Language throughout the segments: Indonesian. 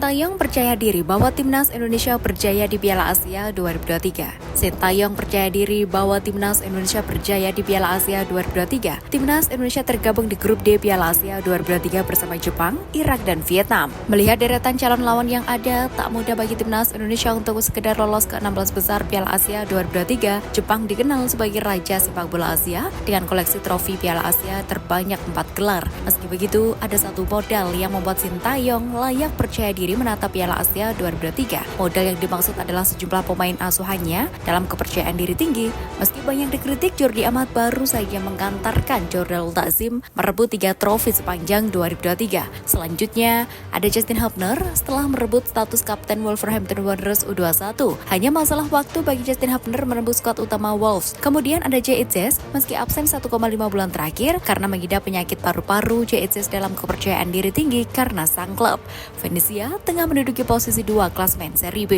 Sintayong percaya diri bahwa timnas Indonesia berjaya di Piala Asia 2023. Sintayong percaya diri bahwa timnas Indonesia berjaya di Piala Asia 2023. Timnas Indonesia tergabung di grup D Piala Asia 2023 bersama Jepang, Irak, dan Vietnam. Melihat deretan calon lawan yang ada, tak mudah bagi timnas Indonesia untuk sekedar lolos ke 16 besar Piala Asia 2023. Jepang dikenal sebagai raja sepak bola Asia dengan koleksi trofi Piala Asia terbanyak 4 gelar. Meski begitu, ada satu modal yang membuat Sintayong layak percaya diri menatap Piala Asia 2023. Modal yang dimaksud adalah sejumlah pemain asuhannya dalam kepercayaan diri tinggi. Meski banyak dikritik, Jordi Amat baru saja menggantarkan Jordal Takzim merebut 3 trofi sepanjang 2023. Selanjutnya, ada Justin Hubner setelah merebut status kapten Wolverhampton Wanderers U21. Hanya masalah waktu bagi Justin Hubner menembus skuad utama Wolves. Kemudian ada J.H. meski absen 1,5 bulan terakhir karena mengidap penyakit paru-paru, J.H. dalam kepercayaan diri tinggi karena sang klub. Venezia tengah menduduki posisi 2 klasmen Serie B.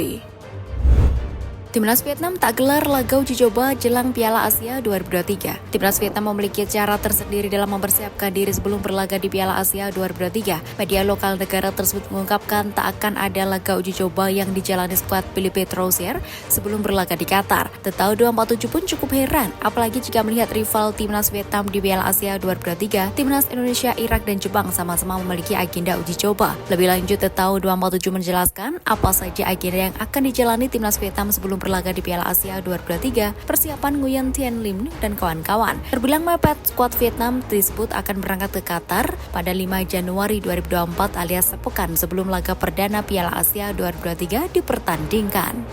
Timnas Vietnam tak gelar laga uji coba jelang Piala Asia 2023. Timnas Vietnam memiliki cara tersendiri dalam mempersiapkan diri sebelum berlaga di Piala Asia 2023. Media lokal negara tersebut mengungkapkan tak akan ada laga uji coba yang dijalani skuad Philippe Troussier sebelum berlaga di Qatar. Tetau 247 pun cukup heran, apalagi jika melihat rival Timnas Vietnam di Piala Asia 2023, Timnas Indonesia, Irak, dan Jepang sama-sama memiliki agenda uji coba. Lebih lanjut, Tetau 247 menjelaskan apa saja agenda yang akan dijalani Timnas Vietnam sebelum berlaga di Piala Asia 2023, persiapan Nguyen Thien Lim dan kawan-kawan. Terbilang mepet, skuad Vietnam disebut akan berangkat ke Qatar pada 5 Januari 2024 alias sepekan sebelum laga perdana Piala Asia 2023 dipertandingkan.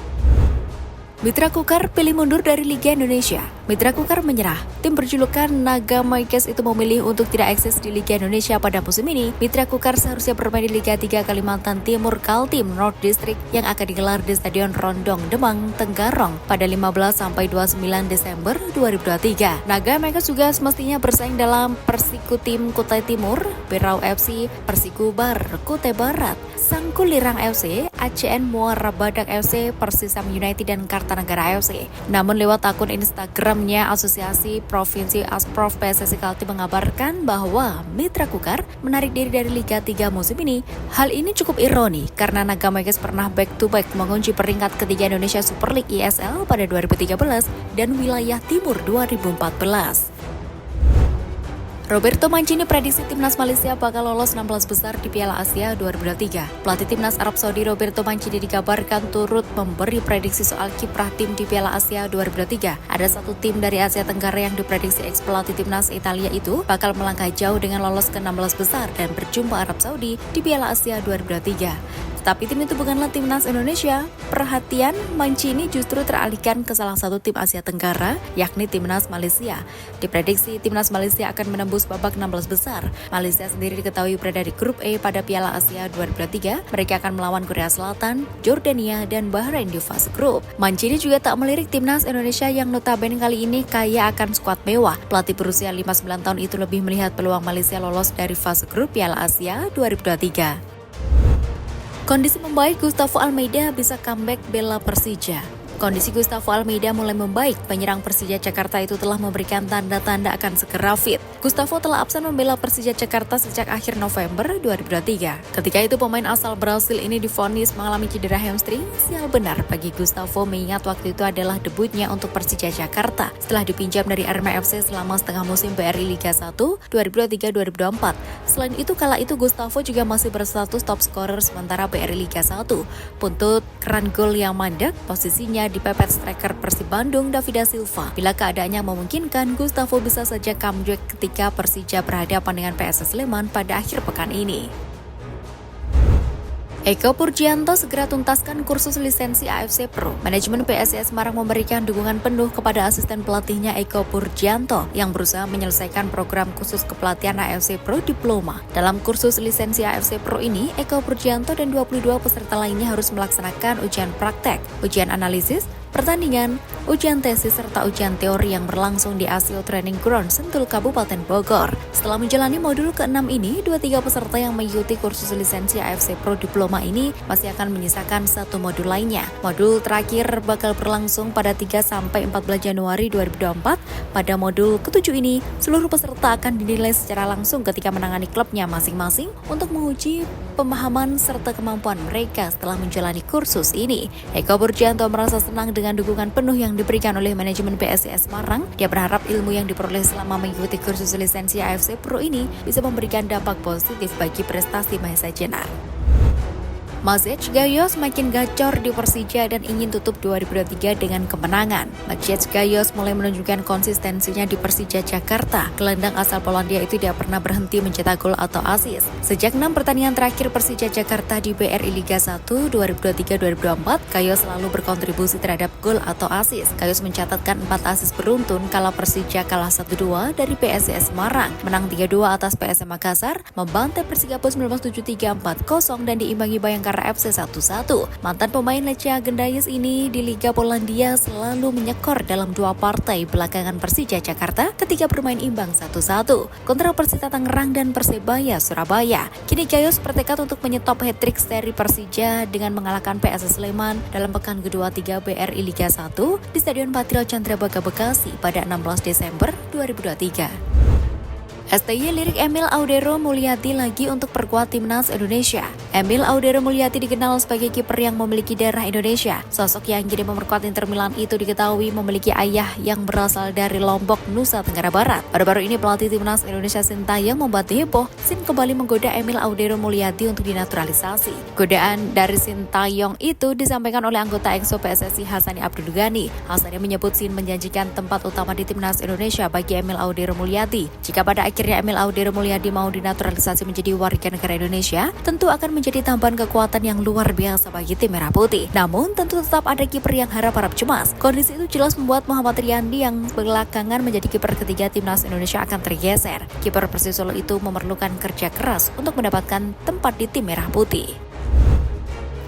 Mitra Kukar pilih mundur dari Liga Indonesia. Mitra Kukar menyerah. Tim berjulukan Naga Maikes itu memilih untuk tidak eksis di Liga Indonesia pada musim ini. Mitra Kukar seharusnya bermain di Liga 3 Kalimantan Timur Kaltim North District yang akan digelar di Stadion Rondong Demang, Tenggarong pada 15-29 Desember 2023. Naga Maikes juga semestinya bersaing dalam Persiku Tim Kutai Timur, Berau FC, Persiku Bar, Kutai Barat, Sangkulirang FC, ACN Muara Badak FC, Persisam United, dan Kartanegara FC. Namun lewat akun Instagramnya, Asosiasi Provinsi Asprof PSSI Kaltim mengabarkan bahwa Mitra Kukar menarik diri dari Liga 3 musim ini. Hal ini cukup ironi karena Naga Maikes pernah back-to-back mengunci peringkat ketiga Indonesia Super League ISL pada 2013 dan Wilayah Timur 2014. Roberto Mancini prediksi timnas Malaysia bakal lolos 16 besar di Piala Asia 2023. Pelatih timnas Arab Saudi Roberto Mancini dikabarkan turut memberi prediksi soal kiprah tim di Piala Asia 2023. Ada satu tim dari Asia Tenggara yang diprediksi ex-pelatih timnas Italia itu bakal melangkah jauh dengan lolos ke 16 besar dan berjumpa Arab Saudi di Piala Asia 2023. Tapi tim itu bukanlah timnas Indonesia. Perhatian Mancini justru teralihkan ke salah satu tim Asia Tenggara, yakni timnas Malaysia. Diprediksi timnas Malaysia akan menembus babak 16 besar. Malaysia sendiri diketahui berada di grup E pada Piala Asia 2023. Mereka akan melawan Korea Selatan, Jordania, dan Bahrain di fase grup. Mancini juga tak melirik timnas Indonesia yang notabene kali ini kaya akan skuad mewah. Pelatih berusia 59 tahun itu lebih melihat peluang Malaysia lolos dari fase grup Piala Asia 2023. Kondisi membaik, Gustavo Almeida bisa comeback bela Persija. Kondisi Gustavo Almeida mulai membaik. Penyerang Persija Jakarta itu telah memberikan tanda-tanda akan segera fit. Gustavo telah absen membela Persija Jakarta sejak akhir November 2023. Ketika itu pemain asal Brasil ini divonis mengalami cedera hamstring. Sial benar bagi Gustavo mengingat waktu itu adalah debutnya untuk Persija Jakarta setelah dipinjam dari Arema FC selama setengah musim BRI Liga 1 2023-2024. Selain itu, kala itu Gustavo juga masih berstatus top scorer sementara BRI Liga 1. Buntut keran gol yang mandek, posisinya dipepet striker Persib Bandung Davida Silva. Bila keadaannya memungkinkan, Gustavo bisa saja comeback ketika Persija berhadapan dengan PSS Sleman pada akhir pekan ini. Eko Purjianto segera tuntaskan kursus lisensi AFC Pro. Manajemen PSIS Semarang memberikan dukungan penuh kepada asisten pelatihnya Eko Purjianto yang berusaha menyelesaikan program khusus kepelatihan AFC Pro Diploma. Dalam kursus lisensi AFC Pro ini, Eko Purjianto dan 22 peserta lainnya harus melaksanakan ujian praktek, ujian analisis, pertandingan, ujian tesis serta ujian teori yang berlangsung di ASIO Training Ground Sentul Kabupaten Bogor. Setelah menjalani modul ke-6 ini, 23 peserta yang mengikuti kursus lisensi AFC Pro Diploma ini masih akan menyisakan satu modul lainnya. Modul terakhir bakal berlangsung pada 3-14 Januari 2024. Pada modul ke-7 ini, seluruh peserta akan dinilai secara langsung ketika menangani klubnya masing-masing untuk menguji pemahaman serta kemampuan mereka setelah menjalani kursus ini. Eko Burjanto merasa senang dengan dukungan penuh yang diberikan oleh manajemen PSIS Semarang. Dia berharap ilmu yang diperoleh selama mengikuti kursus lisensi AFC Pro ini bisa memberikan dampak positif bagi prestasi Mahesa Jenar. Maciej Gayos makin gacor di Persija dan ingin tutup 2023 dengan kemenangan. Maciej Gayos mulai menunjukkan konsistensinya di Persija Jakarta. Gelandang asal Polandia itu tidak pernah berhenti mencetak gol atau assist. Sejak 6 pertandingan terakhir Persija Jakarta di BRI Liga 1 2023-2024, Gayos selalu berkontribusi terhadap gol atau assist. Gayos mencatatkan 4 assist beruntun kala Persija kalah 1-2 dari PSIS Semarang, menang 3-2 atas PSM Makassar, membantai Persikabo 1973 4-0 dan diimbangi Bayangkara FC 1-1. Mantan pemain Lechia Gendais ini di Liga Polandia selalu menyekor dalam 2 partai belakangan Persija Jakarta ketika bermain imbang 1-1 kontra Persita Tangerang dan Persebaya Surabaya. Kini Gayos bertekad untuk menyetop hat-trick dari Persija dengan mengalahkan PSS Sleman dalam pekan kedua 3 BRI Liga 1 di Stadion Patriot Candrabaga Bekasi pada 16 Desember 2023. STY lirik Emil Audero Mulyadi lagi untuk perkuat timnas Indonesia. Emil Audero Mulyadi dikenal sebagai kiper yang memiliki darah Indonesia. Sosok yang kini memperkuat Inter Milan itu diketahui memiliki ayah yang berasal dari Lombok, Nusa Tenggara Barat. Baru-baru ini pelatih timnas Indonesia Sintayong membuat heboh. Sin kembali menggoda Emil Audero Mulyadi untuk dinaturalisasi. Godaan dari Sintayong itu disampaikan oleh anggota EXO PSSI Hassani Abdul Ghani. Hassani menyebut Sin menjanjikan tempat utama di timnas Indonesia bagi Emil Audero Mulyadi. Jika pada akhirnya Emil Audero Mulyadi mau dinaturalisasi menjadi warga negara Indonesia, tentu akan menjadi tambahan kekuatan yang luar biasa bagi tim Merah Putih. Namun, tentu tetap ada kiper yang harap-harap cemas. Kondisi itu jelas membuat Muhammad Riyandi yang belakangan menjadi kiper ketiga timnas Indonesia akan tergeser. Kiper Persis Solo itu memerlukan kerja keras untuk mendapatkan tempat di tim Merah Putih.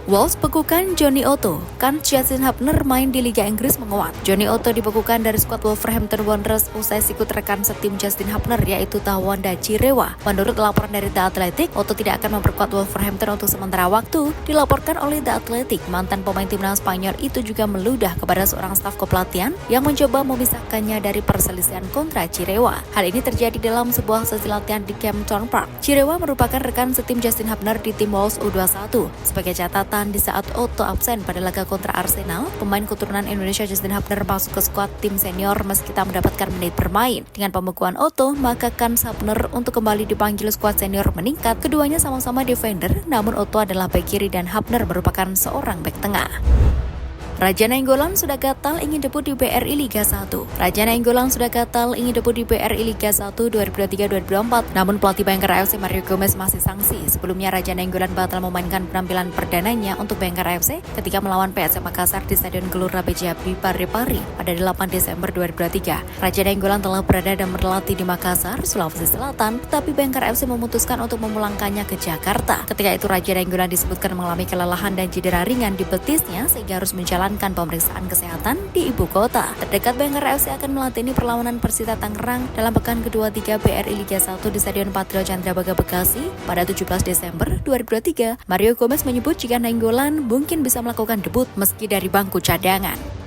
Wolves bekukan Johnny Otto, kan Justin Hubner main di Liga Inggris menguat. Johnny Otto dibekukan dari skuad Wolverhampton Wanderers usai sikut rekan setim Justin Hubner yaitu Tawanda Chirewa. Menurut laporan dari The Athletic, Otto tidak akan memperkuat Wolverhampton untuk sementara waktu. Dilaporkan oleh The Athletic, mantan pemain timnas Spanyol itu juga meludah kepada seorang staf kepelatihan yang mencoba memisahkannya dari perselisihan kontra Chirewa. Hal ini terjadi dalam sebuah sesi latihan di Kempton Park. Chirewa merupakan rekan setim Justin Hubner di tim Wolves U21. Sebagai catatan, di saat Otto absen pada laga kontra Arsenal, pemain keturunan Indonesia Justin Hubner masuk ke skuad tim senior meski tak mendapatkan menit bermain. Dengan pembekuan Otto, maka kans Hubner untuk kembali dipanggil skuad senior meningkat. Keduanya sama-sama defender, namun Otto adalah bek kiri dan Hubner merupakan seorang bek tengah. Raja Nainggolan sudah gatal ingin debut di BRI Liga 1. Raja Nainggolan sudah gatal ingin debut di BRI Liga 1 2023-2024. Namun pelatih Bayangkara FC Mario Gomez masih sanksi. Sebelumnya Raja Nainggolan batal memainkan penampilan perdananya untuk Bayangkara FC ketika melawan PSM Makassar di Stadion Gelora B.J. Habibie Parepare pada 8 Desember 2023. Raja Nainggolan telah berada dan berlatih di Makassar, Sulawesi Selatan, tetapi Bayangkara FC memutuskan untuk memulangkannya ke Jakarta. Ketika itu Raja Nainggolan disebutkan mengalami kelelahan dan cedera ringan di betisnya sehingga harus menjalani pemeriksaan kesehatan di ibu kota. Terdekat Bayangkara FC akan melatih perlawanan Persita Tangerang dalam pekan kedua 3 BRI Liga 1 di Stadion Patriot Candrabaga Bekasi pada 17 Desember 2023. Mario Gomez menyebut jika Nainggolan mungkin bisa melakukan debut meski dari bangku cadangan.